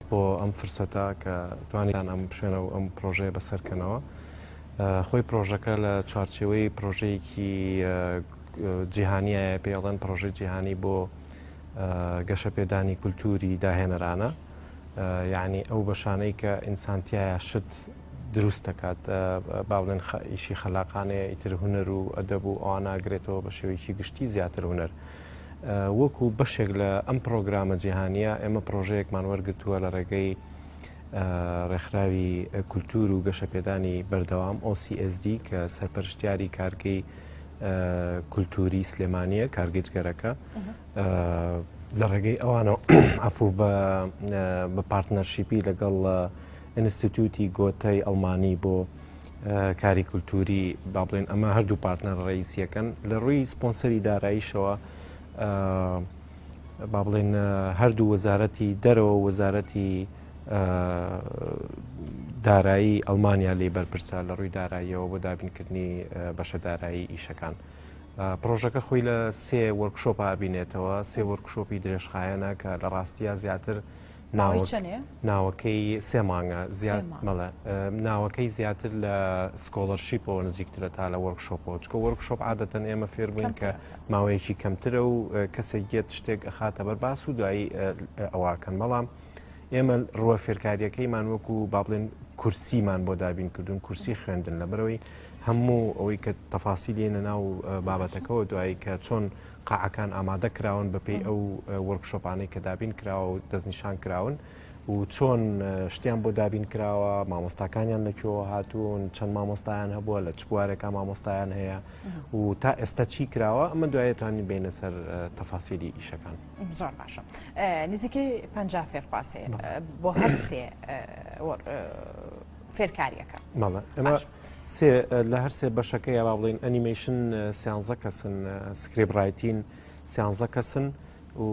بۆ ئەم فرسەتە کە توانیان ئەم شوێنە و ئەم پرۆژەیە بەسەرکەنەوە. خۆی پرۆژەکە لە چوارچێوەی پرۆژەیەکی جیهانیە پێڵەن پرۆژەی جیهانی بۆ گەشەپێدانی کولتوری داهێنەرانە، یعنی ئەو بەشانەی کە ئینسانتیایە شت دروست دەکات با بڵێن ئیشی خەلاقانەیە ئیتر هونەر و ئەدەب و ئەوان ناگرێتەوە بە شێوەیەکی گشتی زیاتر هونەر. وەکو بەشێک لە ئەم پرۆگرامە جیهانیە ئێمە پرۆژەیەکمان وەرگتووە لە ڕێگەی ڕێکخراوی کولتور و گەشەپێدانی بەردەوام OCSD کە سەرپەرشتیاری کارگەی کولتوری سلێمانیە کارگەی جگەرەکە لە ڕێگەی ئەوانەوە ئەفوو بە پارتنەرشیپی لەگەڵ ئینستیتوتی گۆتەی ئەڵمانی بۆ کاری کولتوری با بڵێن ئەمە هەردوو پارتنەر ڕئیسیەکەن لە ڕووی سپۆنسەری داراییشەوە با بڵێن هەردوو وەزارەتی دەرەوە وەزارەتی دارایی ئەڵمانیا لێ بەرپرسە لە ڕووی داراییەوە بۆ دابینکردنی بەشە دارایی ئیشەکان. پرۆژەکە خۆی لە سێ وەرکشۆپ بینێتەوە، سێ وەرکشۆپی درێژخایەنە کە لە ڕاستیە زیاتر ناوەکەی سێ مانگە زیاد مەڵە ناوەکەی زیاتر لە سکۆلەرشیپەوە نزیکترە تا لە وەرکشۆپەوە، چکە وەرکشۆپ عادەتەن ئێمە فێر بووین کە ماوەیەکی کەمترە و کەسێک گێت شتێک ئەخاتە بەرباس و دوایی ئەواکەن. بەڵام ئێمە ڕوە فێرکاریەکەیمان وەکو با بڵێن کورسیمان بۆ دابینکردون، کورسی خوێندن لە بەرەوەی هەموو ئەوەی کە تەفاسیلێنە ناو بابەتەکەەوە دوایی کە چۆن قاعەکان ئامادە کراون بەپێی ئەو وەرکشۆپانەی کە دابین کراوە و دەستنیشان کراون و چۆن شتیان بۆ دابین کراوە، مامۆستاکانیان لەکوێوە هاتوون، چەند مامۆستایان هەبووە، لە چ بوارێکە مامۆستایان هەیە و تا ئێستا چی کراوە، ئەمە دوایە توانین بینە سەر تەفاسیلی ئیشەکان. زۆر باشە. نزیکەی 50 فێرخواز هەیە بۆ هەر سێ فێرکاریەکە. مەڵە ئەمە لە هەر سێ بەشەکەی با بڵێن ئەنیمەیشن 13 کەسن، سکریپ ڕایتین 13 کەسن و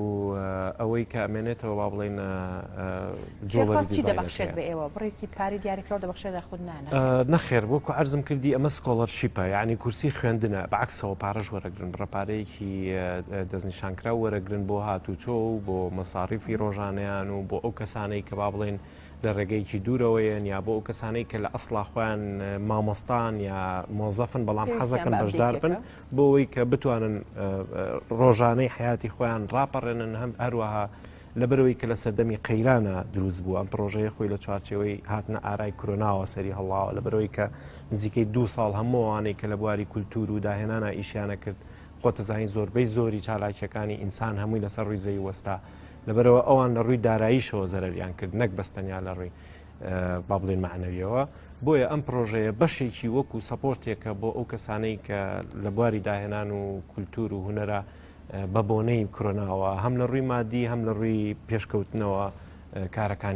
ئەوەی کە ئەمێنێتەوە با بڵێن جۆڵی دەبەخشێت بە ئێوە بڕێکی پاری دیاریکراوە دەبەخشێت لە خودنانە نەخێر وەکو عەرزم کردی ئەمە سکۆلەرشیپە، یعنی کورسی خوێندنە بەعکسەوە پارەش وەرەگرن، بڕەپارەیەکی دەستنیشانکرا وەرەگرن بۆ هاتوچۆ و بۆ مەساڕیفی ڕۆژانەیان و بۆ ئەو کەسانەی کە با بڵێن لە ڕێگەیەکی دوورەوەیەن یا بۆ ئەو کەسانەی کە لە ئەسڵا خۆیان مامۆستان یا مۆزەفن بەڵام حەزەکەن بەشدار بن بۆ ئەوەی کە بتوانن ڕۆژانەی حیاتی خۆیان ڕاپەڕێنن هەم هەروەها لەبەرەوەی کە لە سەردەمی قەیرانە دروست بوو ئەم پرۆژەیە خۆی لە چوارچێوەی هاتنە ئارای کۆرۆناوە سەری هەڵاوە لەبەرەوەی کە نزیکەی 2 ساڵ هەمووانەی کە لە بواری کولتور و داهێنانە ئیشیانە کرد خۆتەزانین زۆربەی زۆری چالاکیەکانی ئینسان هەمووی لەسەر ڕووی زەوی وەستا لەبەرەوە ئەوان لە ڕووی داراییشەوە زەرەریان کرد نەک بەستەنیا لە ڕووی با بڵێن معنەویەوە. بۆیە ئەم پرۆژەیە بەشێکی وەکو سەپۆرتێکە بۆ ئەو کەسانەی کە لە بواری داهێنان و کولتور و هونەرە بە بۆنەی کۆرۆناوە هەم لە ڕووی مادی هەم لە ڕووی پێشکەوتنەوە کارەکانی